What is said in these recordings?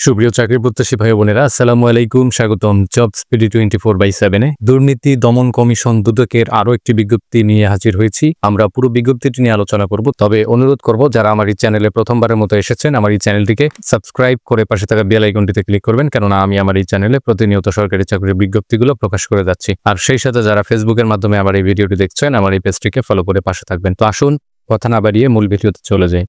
সুপ্রিয় চাকরি প্রত্যাশী ভাই বোনেরা, আসসালামু আলাইকুম। স্বাগতম জব স্পিড 24/7 দুর্নীতি দমন কমিশন দুদকের আরো একটি বিজ্ঞপ্তি নিয়ে হাজির হয়েছি। আমরা পুরো বিজ্ঞপ্তিটি নিয়ে আলোচনা করব, তবে অনুরোধ করব যারা আমার এই চ্যানেলে প্রথমবারের মতো এসেছেন, আমার এই চ্যানেলটিকে সাবস্ক্রাইব করে পাশে থাকা বেল আইকনটিতে ক্লিক করবেন, কেননা আমি আমার এই চ্যানেলে প্রতিনিয়ত সরকারি চাকরির বিজ্ঞপ্তিগুলো প্রকাশ করে যাচ্ছি। আর সেই সাথে যারা ফেসবুকের মাধ্যমে আমার এই ভিডিওটি দেখছেন, আমার এই পেজটিকে ফলো করে পাশে থাকবেন। তো আসুন কথা না বাড়িয়ে মূল ভিডিওতে চলে যাই।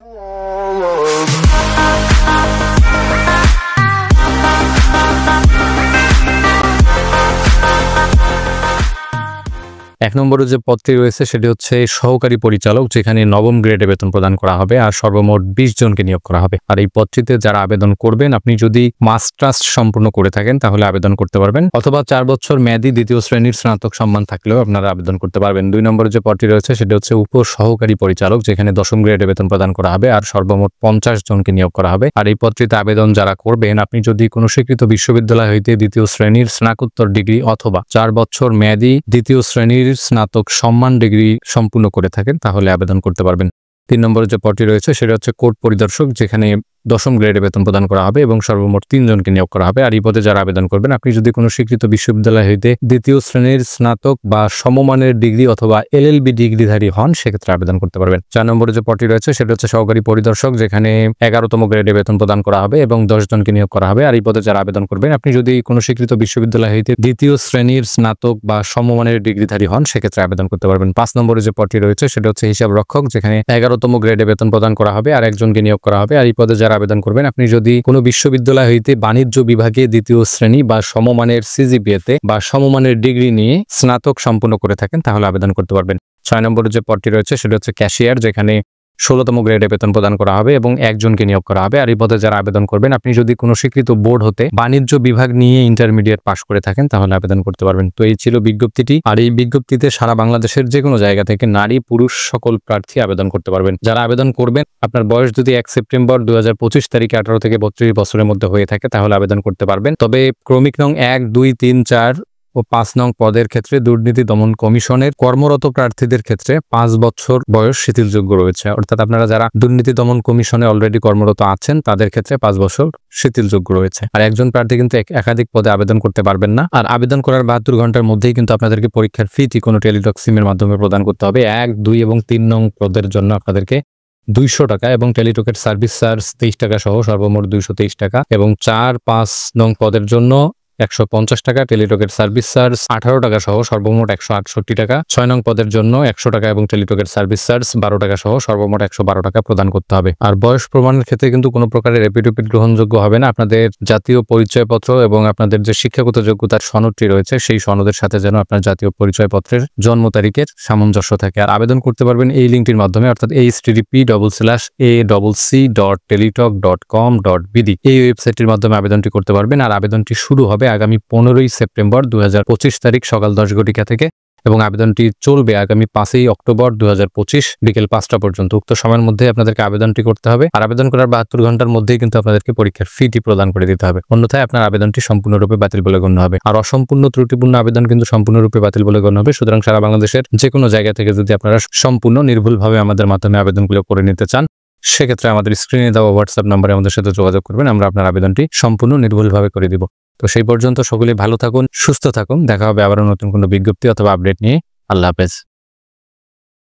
এক নম্বরে যে পদটি রয়েছে সেটি হচ্ছে সহকারী পরিচালক, যেখানে নবম গ্রেডে বেতন প্রদান করা হবে আর সর্বমোট 20 জনকে নিয়োগ করা হবে। আর এই পদটিতে যারা আবেদন করবেন, আপনি যদি মাস্টার্স সম্পূর্ণ করে থাকেন তাহলে আবেদন করতে পারবেন, অথবা 4 বছর মেয়াদী দ্বিতীয় শ্রেণীর স্নাতক সম্মান থাকলেও আপনারা আবেদন করতে পারবেন। 2 নম্বরে যে পদটি রয়েছে সেটি হচ্ছে উপ সহকারী পরিচালক, যেখানে 10ম গ্রেডে বেতন প্রদান করা হবে আর সর্বমোট 50 জনকে নিয়োগ করা হবে। আর এই পদটিতে আবেদন যারা করবেন, আপনি যদি কোনো স্বীকৃত বিশ্ববিদ্যালয় হইতে দ্বিতীয় শ্রেণীর স্নাতকোত্তর ডিগ্রি অথবা 4 বছর মেয়াদী দ্বিতীয় শ্রেণীর স্নাতক সম্মান ডিগ্রি সম্পূর্ণ করে থাকেন তাহলে আবেদন করতে পারবেন। 3 নম্বরে যে পদটি রয়েছে সেটা হচ্ছে কোর্ট পরিদর্শক, যেখানে 10ম গ্রেডে বেতন প্রদান করা হবে এবং সর্বমোট 3 জনকে নিয়োগ করা হবে। আর এই পদে যারা আবেদন করবেন, আপনি যদি কোনো স্বীকৃত বিশ্ববিদ্যালয় হইতে দ্বিতীয় শ্রেণীর স্নাতক বা সমমানের ডিগ্রি অথবা LLB ডিগ্রিধারী হন, সেক্ষেত্রে আবেদন করতে পারবেন। 4 নম্বরে যে পদটি রয়েছে সেটা হচ্ছে সহকারী পরিদর্শক, যেখানে 11তম গ্রেডে বেতন প্রদান করা হবে এবং 10 জনকে নিয়োগ করা হবে। আর এই পদে যারা আবেদন করবেন, আপনি যদি কোনো স্বীকৃত বিশ্ববিদ্যালয় হইতে দ্বিতীয় শ্রেণীর স্নাতক বা সমমানের ডিগ্রিধারী হন, সেক্ষেত্রে আবেদন করতে পারবেন। 5 নম্বরে যে পদটি রয়েছে সেটা হচ্ছে হিসাব রক্ষক, যেখানে 11তম গ্রেডে বেতন প্রদান করা হবে আর 1 জনকে নিয়োগ করা হবে। আর এই পদে যারা আবেদন করবেন, আপনি যদি কোনো বিশ্ববিদ্যালয় হইতে বাণিজ্য বিভাগে দ্বিতীয় শ্রেণী বা সমমানের CGPA-তে বা সমমানের ডিগ্রি নিয়ে স্নাতক সম্পূর্ণ করে থাকেন তাহলে আবেদন করতে পারবেন। 6 নম্বরে যে পদটি রয়েছে সেটা হচ্ছে ক্যাশিয়ার, যেখানে 16তম গ্রেডে বেতন প্রদান করা হবে এবং 1 জনকে নিয়োগ করা হবে। আর এই পদে যারা আবেদন করবেন, আপনি যদি কোনো স্বীকৃত বোর্ড হতে বাণিজ্য বিভাগ নিয়ে ইন্টারমিডিয়েট পাশ করে থাকেন তাহলে আবেদন করতে পারবেন। তো এই ছিল বিজ্ঞপ্তিটি। আর এই বিজ্ঞপ্তিতে সারা বাংলাদেশের যে কোনো জায়গা থেকে নারী পুরুষ সকল প্রার্থী আবেদন করতে পারবেন। যারা আবেদন করবেন, আপনার বয়স যদি 1 সেপ্টেম্বর 2025 তারিখে 18 থেকে 32 বছরের মধ্যে হয়ে থাকে তাহলে আবেদন করতে পারবেন। তবে ক্রমিক নং 1, 2, 3, 4 ও 5 নং পদের ক্ষেত্রে দুর্নীতি দমন কমিশনের কর্মরত প্রার্থীদের ক্ষেত্রে 5 বছর বয়স শিথিলযোগ্য রয়েছে। অর্থাৎ আপনারা যারা দুর্নীতি দমন কমিশনে অলরেডি কর্মরত আছেন তাদের ক্ষেত্রে 5 বছর শিথিলযোগ্য রয়েছে। আর একজন প্রার্থী কিন্তু একাধিক পদে আবেদন করতে পারবেন না। আর আবেদন করার 72 ঘন্টার মধ্যেই কিন্তু আপনাদেরকে পরীক্ষার ফিটি কোনো টেলিটক সিমের মাধ্যমে প্রদান করতে হবে। 1, 2 এবং 3 নং পদের জন্য আপনাদেরকে 200 টাকা এবং টেলিটকের সার্ভিস চার্জ 23 টাকা সহ সর্বমোট 223 টাকা এবং 4, 5 নং পদের জন্য 150 টাকা, টেলিটকের সার্ভিস চার্জ 18 টাকা সহ সর্বমোট 168 টাকা। 6 নং পদের জন্য 100 টাকা এবং টেলিটকের সার্ভিস চার্জ 12 টাকা সহ সর্বমোট 112 টাকা প্রদান করতে হবে। আর বয়স প্রমাণের ক্ষেত্রে কিন্তু কোনো প্রকারের এপিডুপিট গ্রহণযোগ্য হবে না। আপনাদের জাতীয় পরিচয়পত্র এবং আপনাদের যে শিক্ষাগত যোগ্যতার সনদটি রয়েছে সেই সনদের সাথে যেন আপনার জাতীয় পরিচয়পত্রের জন্ম তারিখের সামঞ্জস্য থাকে। আর আবেদন করতে পারবেন এই লিঙ্কটির মাধ্যমে, অর্থাৎ http://a/c.teletalk.com.bd এই ওয়েবসাইটের মাধ্যমে আবেদনটি করতে পারবেন। আর আবেদনটি শুরু হবে আগামী 15ই সেপ্টেম্বর 2025 তারিখ সকাল 10 ঘটিকা থেকে এবং আবেদনটি চলবে আগামী 5ই অক্টোবর 2025 বিকেল 5টা পর্যন্ত। উক্ত সময়ের মধ্যে আপনাদেরকে আবেদনটি করতে হবে। আর আবেদন করার 72 ঘন্টার মধ্যেই কিন্তু আপনাদেরকে পরীক্ষার ফিটি প্রদান করে দিতে হবে, অন্যথায় আপনার আবেদনটি সম্পূর্ণরূপে বাতিল বলে গণ্য হবে। আর অসম্পূর্ণ ত্রুটিপূর্ণ আবেদন কিন্তু সম্পূর্ণরূপে বাতিল বলে গণ্য হবে। সুতরাং সারা বাংলাদেশের যে কোনো জায়গা থেকে যদি আপনারা সম্পূর্ণ নির্ভুলভাবে আমাদের মাধ্যমে আবেদনগুলো করে নিতে চান, সেক্ষেত্রে আমাদের স্ক্রিনে দেওয়া হোয়াটসঅ্যাপ নম্বরে আমাদের সাথে যোগাযোগ করবেন। আমরা আপনার আবেদনটি সম্পূর্ণ নির্ভুলভাবে করে দিব। তো সেই পর্যন্ত সকলেই ভালো থাকুন, সুস্থ থাকুন। দেখা হবে আবারও নতুন কোনো বিজ্ঞপ্তি অথবা আপডেট নিয়ে। আল্লাহ হাফেজ।